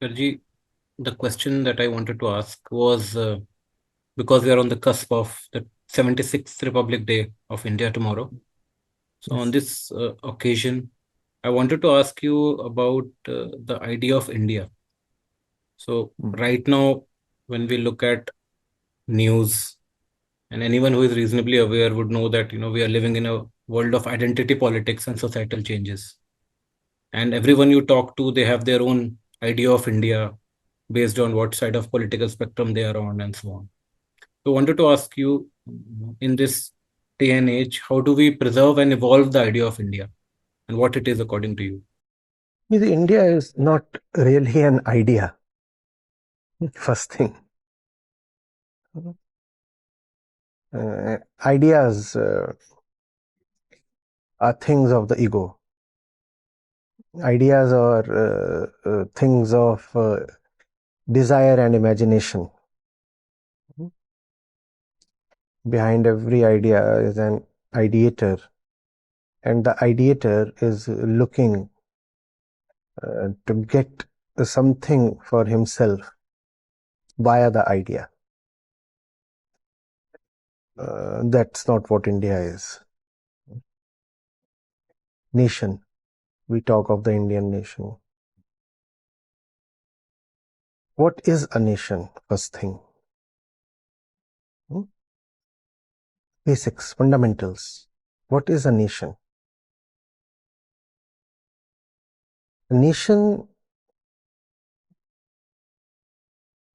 Karji, the question that I wanted to ask was because we are on the cusp of the 76th Republic Day of India tomorrow. So, on Yes. this occasion, I wanted to ask you about the idea of India. So, Mm. right now, when we look at news, and anyone who is reasonably aware would know that we are living in a world of identity politics and societal changes. And everyone you talk to, they have their own idea of India based on what side of political spectrum they are on, and so on. So, I wanted to ask you, in this day and age, how do we preserve and evolve the idea of India and what it is according to you? India is not really an idea, first thing. Ideas are things of the ego. Ideas are things of desire and imagination. Behind every idea is an ideator, and the ideator is looking to get something for himself via the idea. That's not what India is. Nation. We talk of the Indian nation. What is a nation? First thing. Hmm? Basics, fundamentals. What is a nation? A nation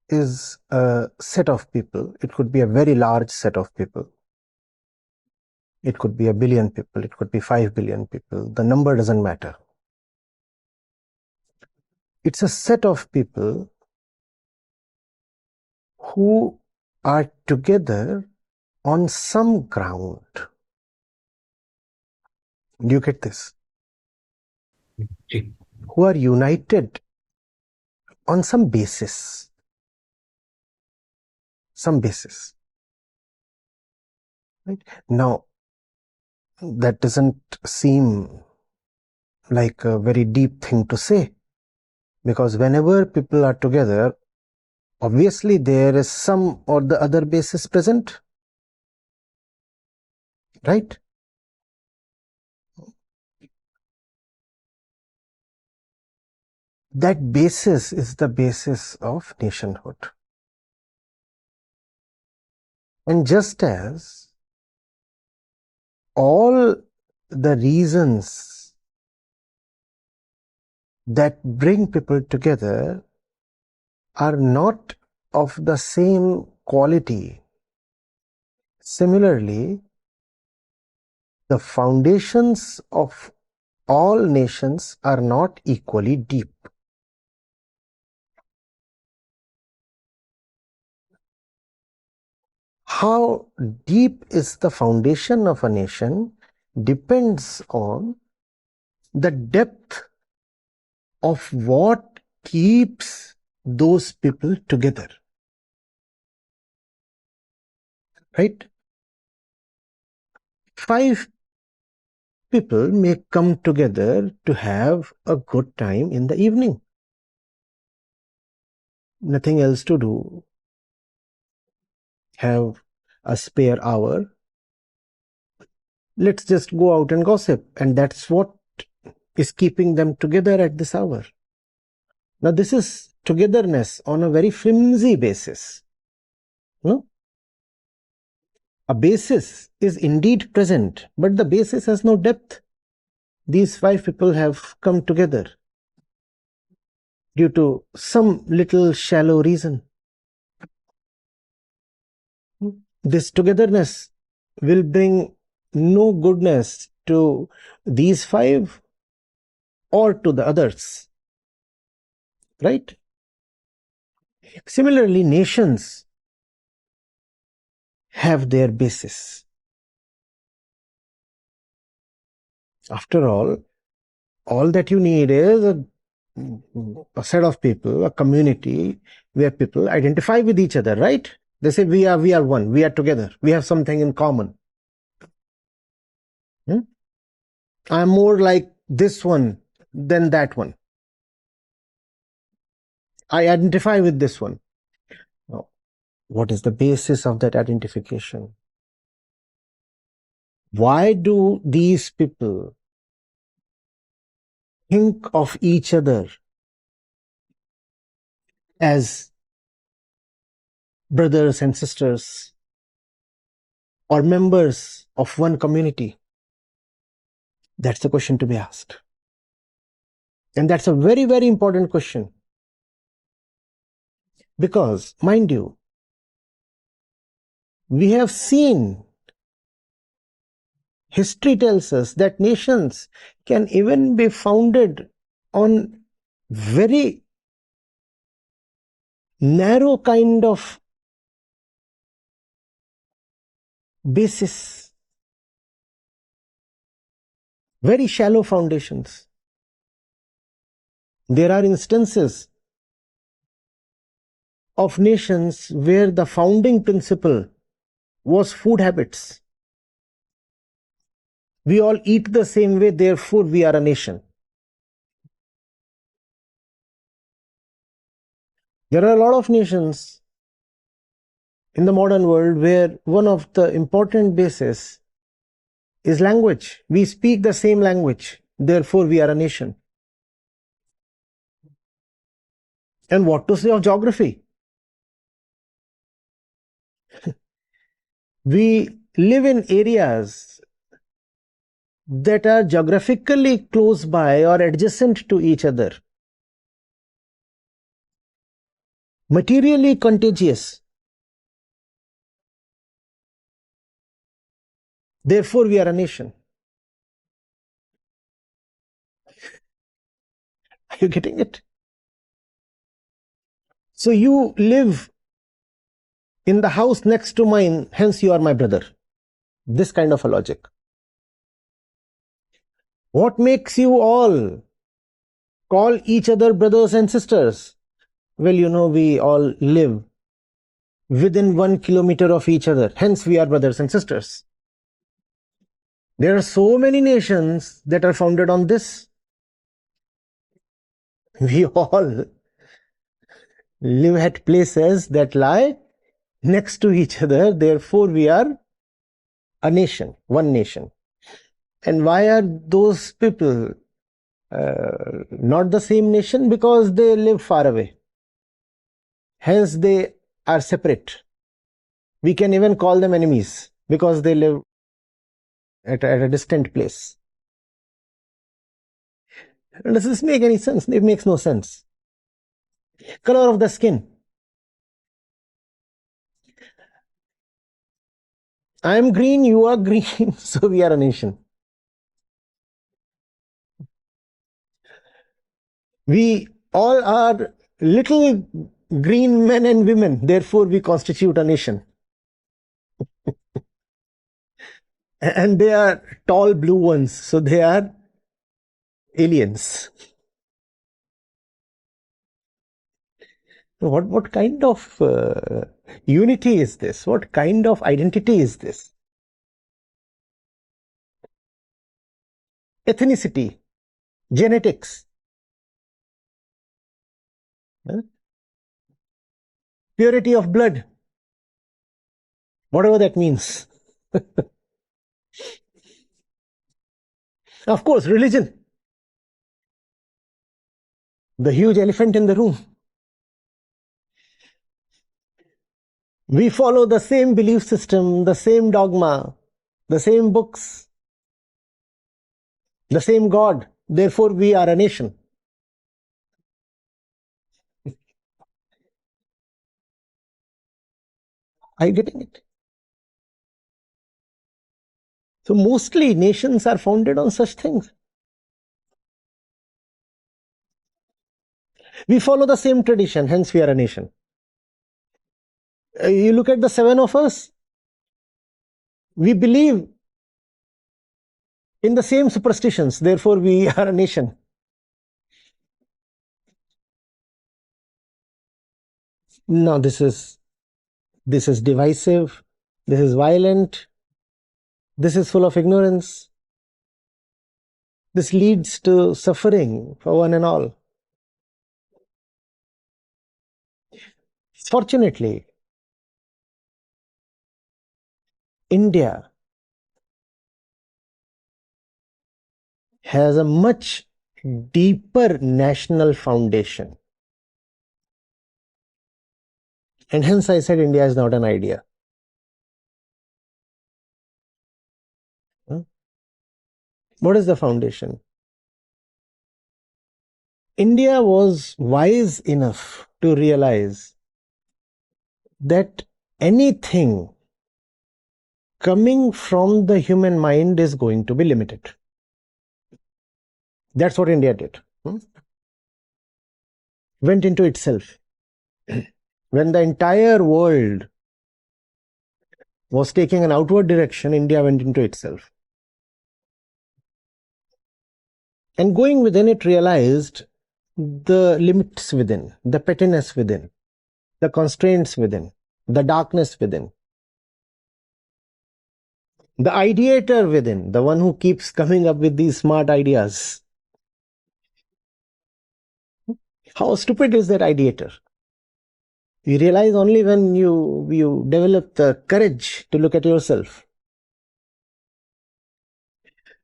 is a set of people. It could be a very large set of people. It could be 1 billion people. It could be 5 billion people. The number doesn't matter. It's a set of people who are together on some ground. Do you get this? Ji. Who are united on some basis. Some basis. Right? Now, that doesn't seem like a very deep thing to say, because whenever people are together, obviously there is some or the other basis present, right? That basis is the basis of nationhood. And just as all the reasons that bring people together are not of the same quality, similarly, the foundations of all nations are not equally deep. How deep is the foundation of a nation depends on the depth of what keeps those people together, right? 5 people may come together to have a good time in the evening. Nothing else to do. Have a spare hour. Let's just go out and gossip. And that's what is keeping them together at this hour. Now, this is togetherness on a very flimsy basis. No? A basis is indeed present, but the basis has no depth. These 5 people have come together due to some little shallow reason. This togetherness will bring no goodness to these 5 or to the others, right? Similarly, nations have their basis. After all that you need is a set of people, a community where people identify with each other, right? They say we are one, we are together, we have something in common. I'm more like this one than that one. I identify with this one. Now, what is the basis of that identification? Why do these people think of each other as brothers and sisters or members of one community? That's the question to be asked. And that's a very, very important question. Because, mind you, we have seen, history tells us that nations can even be founded on very narrow kind of basis, very shallow foundations. There are instances of nations where the founding principle was food habits. We all eat the same way, therefore we are a nation. There are a lot of nations in the modern world where one of the important bases is language. We speak the same language, therefore we are a nation. And what to say of geography? We live in areas that are geographically close by or adjacent to each other, materially contagious. Therefore, we are a nation. Are you getting it? So you live in the house next to mine, hence you are my brother. This kind of a logic. What makes you all call each other brothers and sisters? Well, we all live within 1 kilometer of each other. Hence, we are brothers and sisters. There are so many nations that are founded on this. We all live at places that lie next to each other. Therefore, we are a nation, one nation. And why are those people not the same nation? Because they live far away. Hence, they are separate. We can even call them enemies because they live at a distant place. Does this make any sense? It makes no sense. Color of the skin. I am green, you are green, so we are a nation. We all are little green men and women, therefore we constitute a nation. And they are tall blue ones, so they are aliens. What kind of unity is this? What kind of identity is this? Ethnicity, genetics, purity of blood, whatever that means. Of course, religion, the huge elephant in the room. We follow the same belief system, the same dogma, the same books, the same God. Therefore, we are a nation. Are you getting it? So mostly nations are founded on such things. We follow the same tradition, hence we are a nation. You look at the seven of us, we believe in the same superstitions, therefore we are a nation. No, this is divisive, this is violent, this is full of ignorance. This leads to suffering for one and all. Fortunately, India has a much deeper national foundation. And hence I said India is not an idea. What is the foundation? India was wise enough to realize that anything coming from the human mind is going to be limited. That's what India did. Went into itself. When the entire world was taking an outward direction, India went into itself. And going within it, realized the limits within, the pettiness within, the constraints within, the darkness within, the ideator within, the one who keeps coming up with these smart ideas. How stupid is that ideator? You realize only when you develop the courage to look at yourself.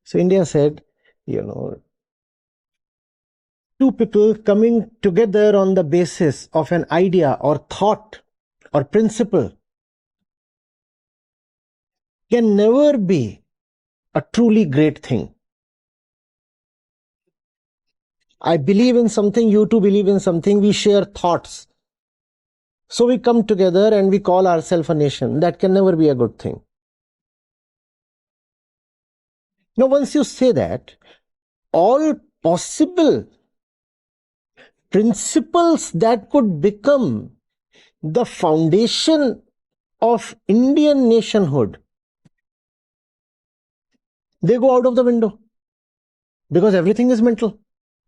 So India said, two people coming together on the basis of an idea or thought or principle can never be a truly great thing. I believe in something, you too believe in something, we share thoughts. So we come together and we call ourselves a nation. That can never be a good thing. Now, once you say that, all possible principles that could become the foundation of Indian nationhood, they go out of the window because everything is mental.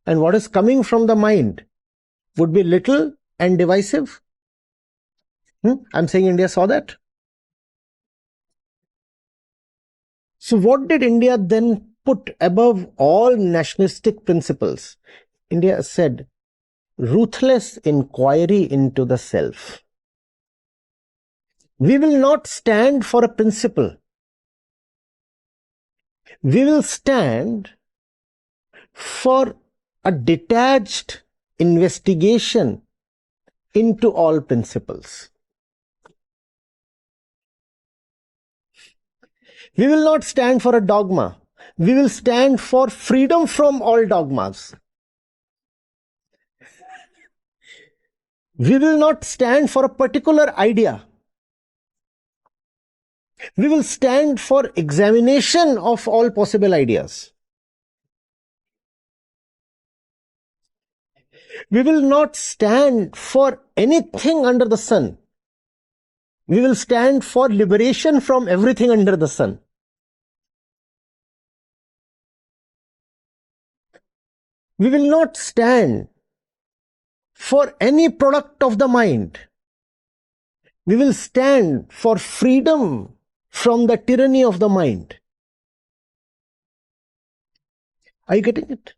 And what is coming from the mind would be little and divisive. I'm saying India saw that. So what did India then put above all nationalistic principles? India said, ruthless inquiry into the self. We will not stand for a principle. We will stand for a detached investigation into all principles. We will not stand for a dogma. We will stand for freedom from all dogmas. We will not stand for a particular idea. We will stand for examination of all possible ideas. We will not stand for anything under the sun. We will stand for liberation from everything under the sun. We will not stand for any product of the mind. We will stand for freedom from the tyranny of the mind. Are you getting it?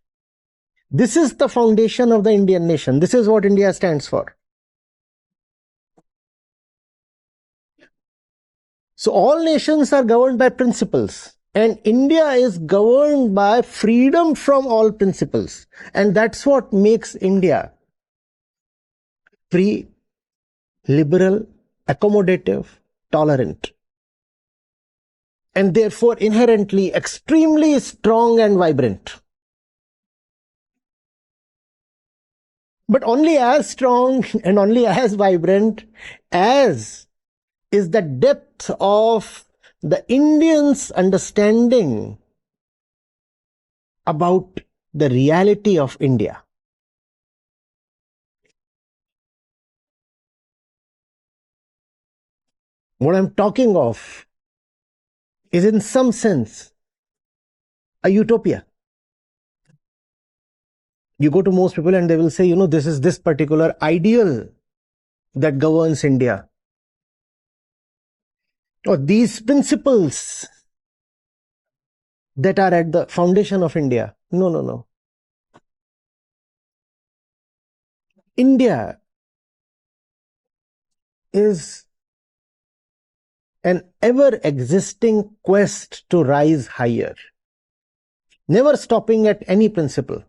This is the foundation of the Indian nation. This is what India stands for. So all nations are governed by principles, and India is governed by freedom from all principles. And that's what makes India free, liberal, accommodative, tolerant, and therefore inherently extremely strong and vibrant. But only as strong and only as vibrant as is the depth of the Indians' understanding about the reality of India. What I'm talking of is in some sense a utopia. You go to most people and they will say, this is this particular ideal that governs India. Or these principles that are at the foundation of India. No. India is an ever existing quest to rise higher, never stopping at any principle.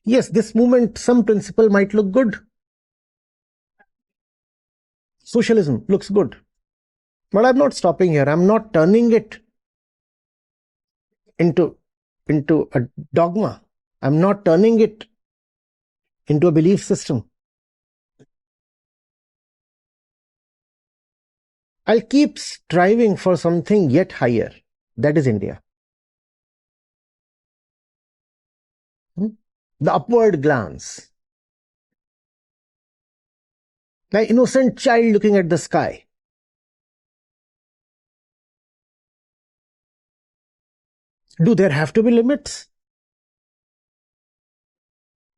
Yes, this movement, some principle might look good. Socialism looks good. But I'm not stopping here. I'm not turning it into, into a dogma. I'm not turning it into a belief system. I'll keep striving for something yet higher. That is India. The upward glance. Like innocent child looking at the sky. Do there have to be limits?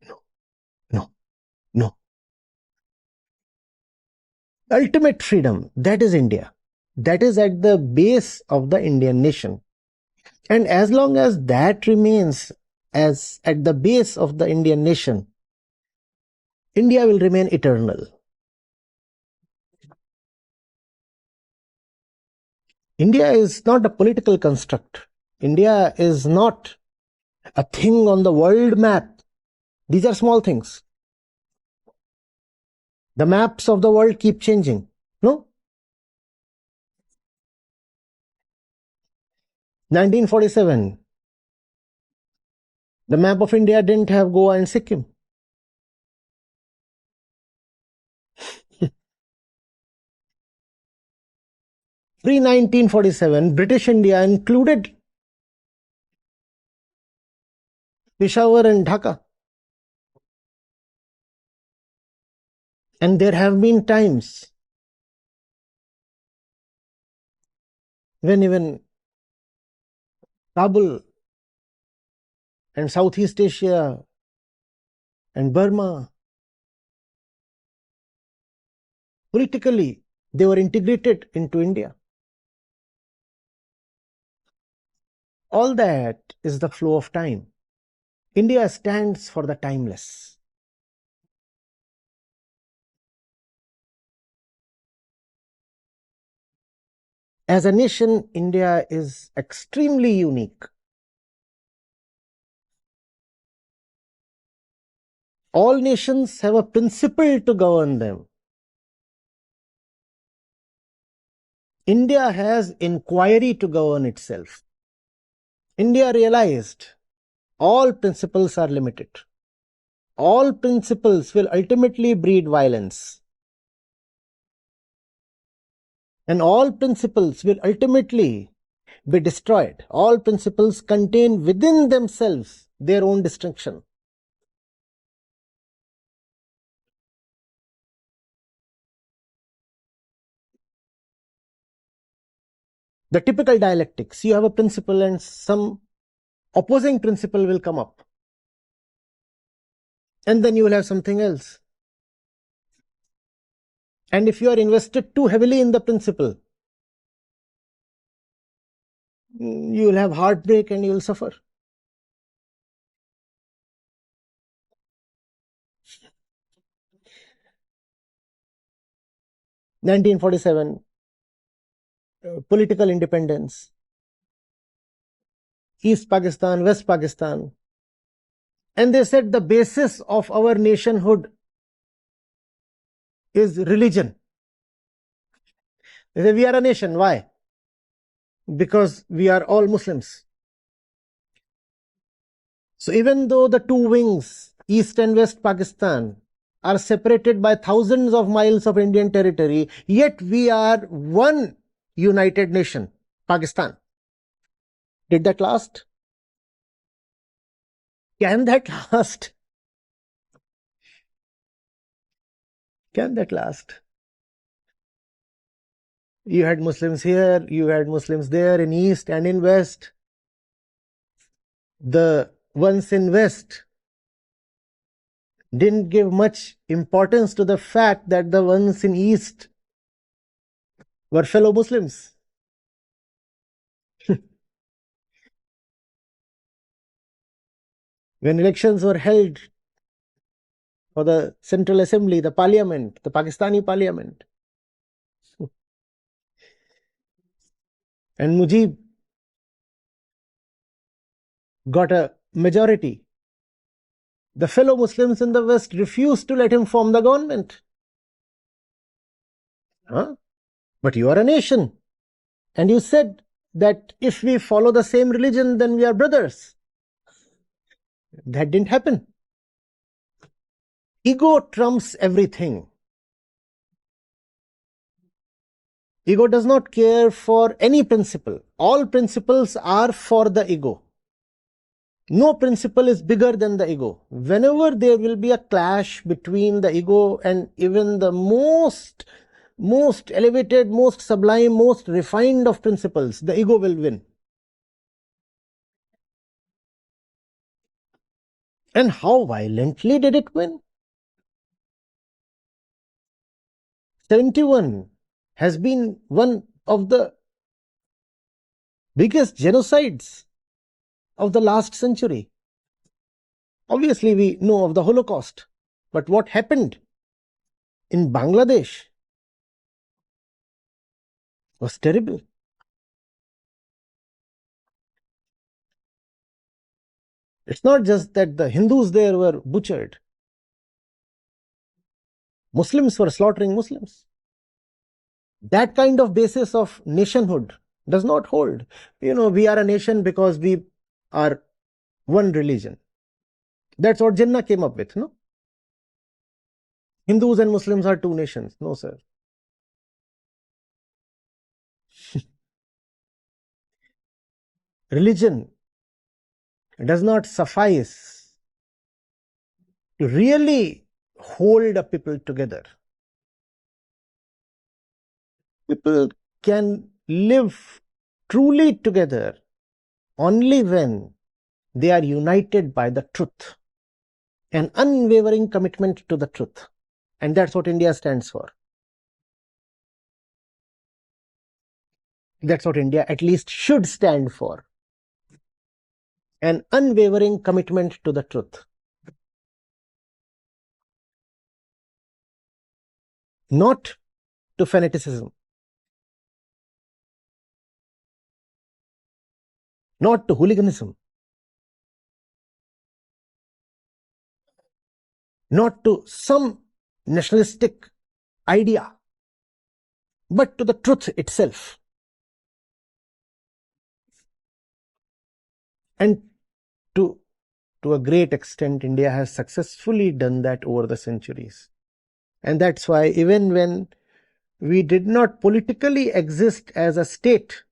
No, no, no. Ultimate freedom, that is India. That is at the base of the Indian nation. And as long as that remains as at the base of the Indian nation, India will remain eternal. India is not a political construct. India is not a thing on the world map. These are small things. The maps of the world keep changing. No? 1947, the map of India didn't have Goa and Sikkim. Pre-1947, British India included Peshawar and Dhaka. And there have been times when even Kabul and Southeast Asia and Burma, politically, they were integrated into India. All that is the flow of time. India stands for the timeless. As a nation, India is extremely unique. All nations have a principle to govern them. India has inquiry to govern itself. India realized all principles are limited. All principles will ultimately breed violence. And all principles will ultimately be destroyed. All principles contain within themselves their own destruction. The typical dialectics, you have a principle and some opposing principle will come up. And then you will have something else. And if you are invested too heavily in the principle, you will have heartbreak and you will suffer. In 1947, political independence, East Pakistan, West Pakistan. And they said the basis of our nationhood is religion. They say we are a nation. Why? Because we are all Muslims. So even though the two wings, East and West Pakistan, are separated by thousands of miles of Indian territory, yet we are one united nation, Pakistan. Did that last? Can that last? Can that last? You had Muslims here, you had Muslims there in East and in West. The ones in West didn't give much importance to the fact that the ones in East were fellow Muslims. When elections were held for the Central Assembly, the Parliament, the Pakistani Parliament. And Mujib got a majority. The fellow Muslims in the West refused to let him form the government. Huh? But you are a nation. And you said that if we follow the same religion, then we are brothers. That didn't happen. Ego trumps everything. Ego does not care for any principle. All principles are for the ego. No principle is bigger than the ego. Whenever there will be a clash between the ego and even the most elevated, most sublime, most refined of principles, the ego will win. And how violently did it win? 71 has been one of the biggest genocides of the last century. Obviously, we know of the Holocaust, but what happened in Bangladesh was terrible. It's not just that the Hindus there were butchered. Muslims were slaughtering Muslims. That kind of basis of nationhood does not hold. We are a nation because we are one religion. That's what Jinnah came up with, no? Hindus and Muslims are two nations. No, sir. Religion does not suffice to really hold a people together. People can live truly together only when they are united by the truth, an unwavering commitment to the truth. And that's what India stands for. That's what India at least should stand for. An unwavering commitment to the truth. Not to fanaticism. Not to hooliganism. Not to some nationalistic idea, but to the truth itself. And to a great extent, India has successfully done that over the centuries. And that's why even when we did not politically exist as a state,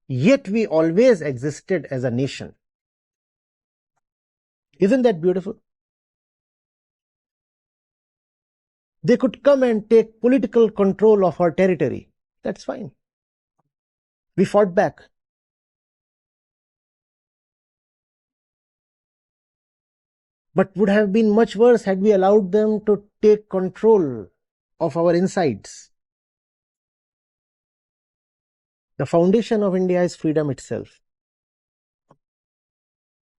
yet we always existed as a nation. Isn't that beautiful? They could come and take political control of our territory. That's fine. We fought back. But would have been much worse had we allowed them to take control of our insides. The foundation of India is freedom itself.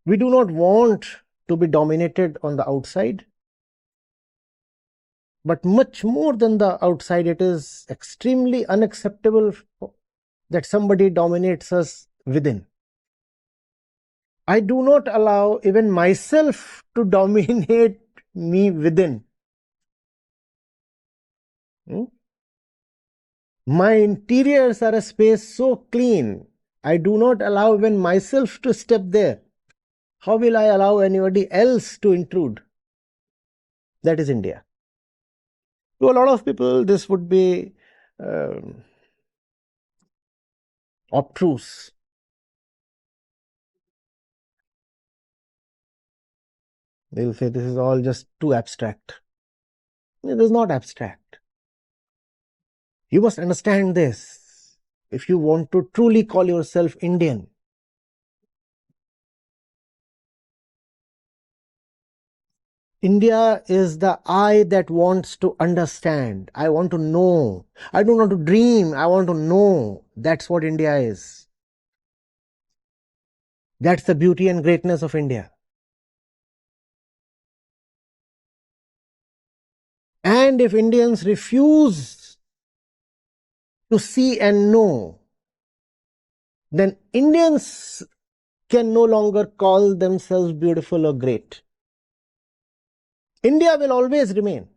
We do not want to be dominated on the outside, but much more than the outside, it is extremely unacceptable that somebody dominates us within. I do not allow even myself to dominate me within. My interiors are a space so clean, I do not allow even myself to step there. How will I allow anybody else to intrude? That is India. To a lot of people, this would be obtruse. They'll say this is all just too abstract. It is not abstract. You must understand this if you want to truly call yourself Indian. India is the I that wants to understand. I want to know. I don't want to dream. I want to know. That's what India is. That's the beauty and greatness of India. And if Indians refuse to see and know, then Indians can no longer call themselves beautiful or great. India will always remain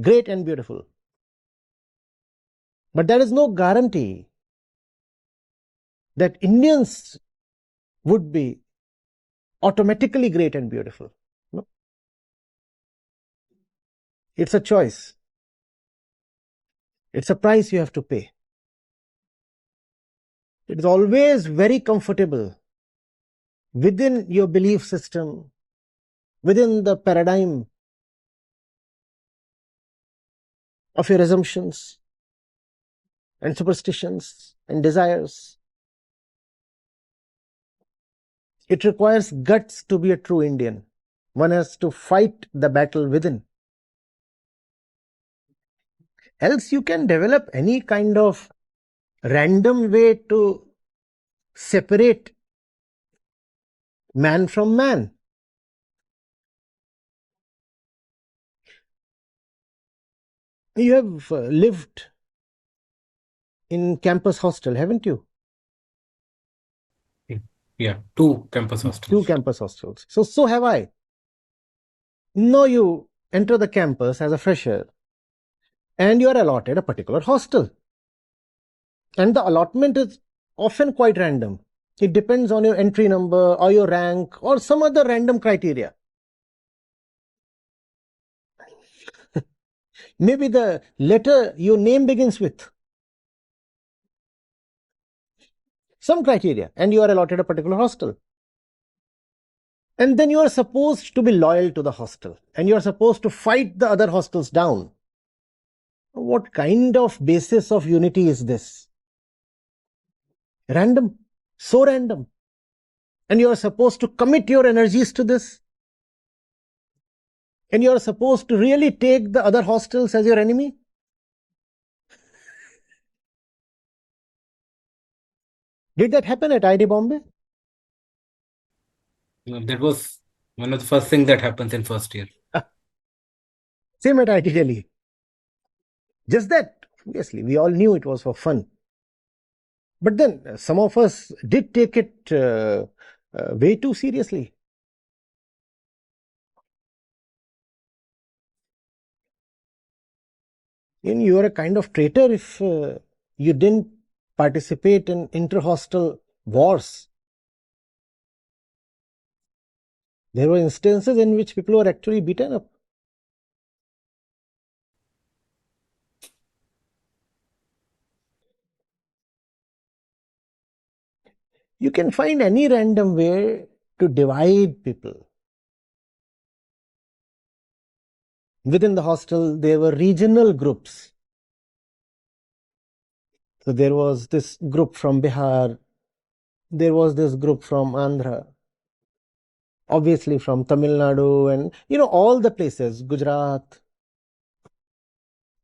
great and beautiful. But there is no guarantee that Indians would be automatically great and beautiful. No. It's a choice. It's a price you have to pay. It is always very comfortable within your belief system, within the paradigm of your assumptions and superstitions and desires. It requires guts to be a true Indian. One has to fight the battle within. Else you can develop any kind of random way to separate man from man. You have lived in campus hostel, haven't you? Yeah, two campus Two hostels. campus hostels. So have I. Now you enter the campus as a fresher and you are allotted a particular hostel. And the allotment is often quite random. It depends on your entry number or your rank or some other random criteria. Maybe the letter your name begins with. Some criteria, and you are allotted a particular hostel. And then you are supposed to be loyal to the hostel and you are supposed to fight the other hostels down. What kind of basis of unity is this? Random, so random. And you are supposed to commit your energies to this. And you are supposed to really take the other hostels as your enemy. Did that happen at ID Bombay? That was one of the first things that happens in first year. Same at IT Delhi. Just that, obviously, we all knew it was for fun. But then some of us did take it way too seriously. And you are a kind of traitor if you didn't participate in inter-hostel wars. There were instances in which people were actually beaten up. You can find any random way to divide people. Within the hostel, there were regional groups. So there was this group from Bihar, there was this group from Andhra, obviously from Tamil Nadu, and all the places, Gujarat.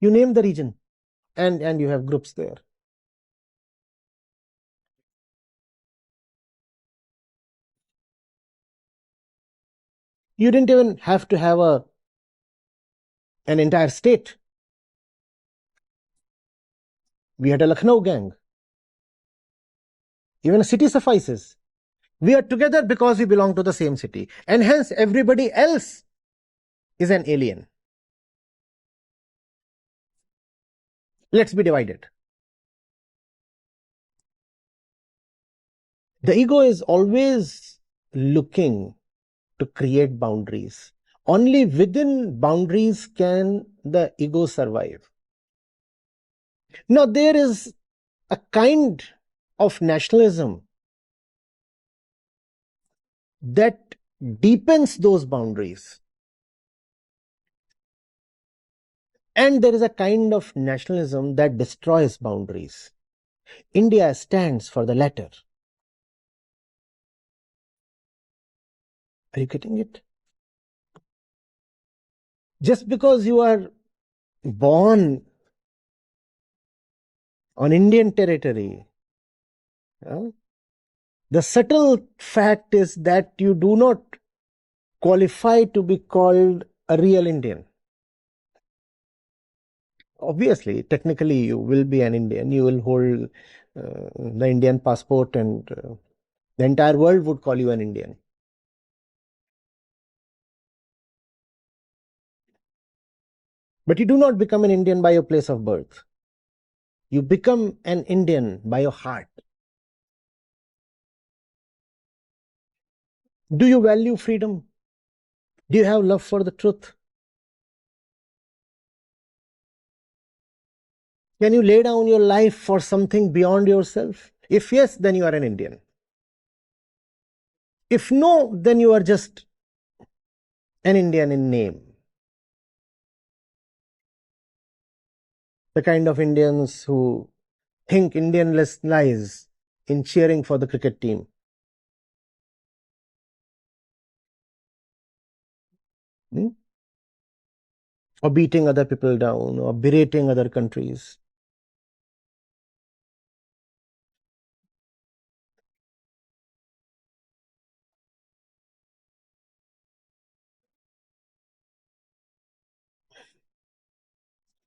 You name the region, and you have groups there. You didn't even have to have an entire state. We had a Lucknow gang. Even a city suffices. We are together because we belong to the same city, and hence everybody else is an alien. Let's be divided. The ego is always looking to create boundaries. Only within boundaries can the ego survive. Now, there is a kind of nationalism that deepens those boundaries. And there is a kind of nationalism that destroys boundaries. India stands for the latter. Are you getting it? Just because you are born on Indian territory, the subtle fact is that you do not qualify to be called a real Indian. obviously, technically, you will be an Indian. You will hold the Indian passport, and the entire world would call you an Indian. But you do not become an Indian by your place of birth. You become an Indian by your heart. Do you value freedom? Do you have love for the truth? Can you lay down your life for something beyond yourself? If yes, then you are an Indian. If no, then you are just an Indian in name. The kind of Indians who think Indianness lies in cheering for the cricket team. Hmm? Or beating other people down, or berating other countries.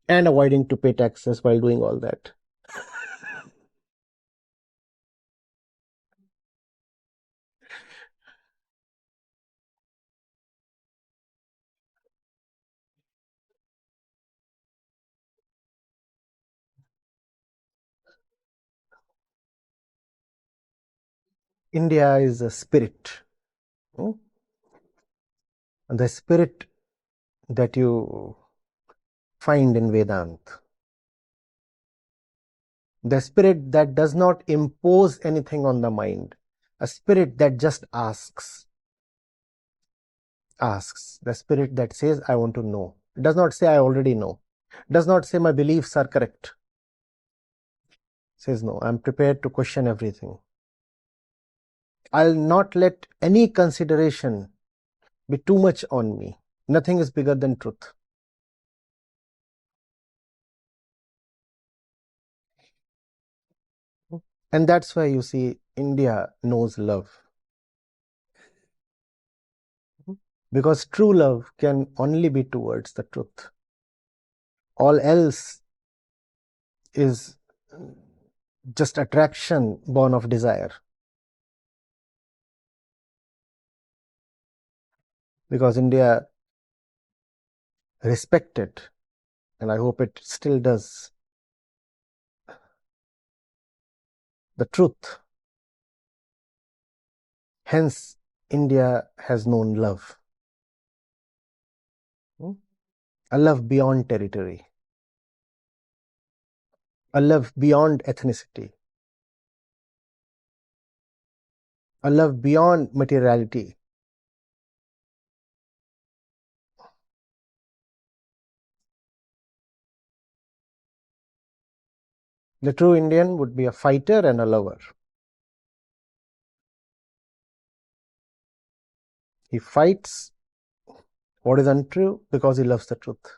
And avoiding to pay taxes while doing all that. India is a spirit. Hmm? And the spirit that you find in Vedanta. The spirit that does not impose anything on the mind. A spirit that just asks. Asks. The spirit that says, I want to know. It does not say, I already know. It does not say, my beliefs are correct. It says, no, I'm prepared to question everything. I'll not let any consideration be too much on me. Nothing is bigger than truth. And that's why you see India knows love. Because true love can only be towards the truth. All else is just attraction born of desire. Because India respected, and I hope it still does, the truth. Hence, India has known love. A love beyond territory. A love beyond ethnicity. A love beyond materiality. The true Indian would be a fighter and a lover. He fights what is untrue because he loves the truth.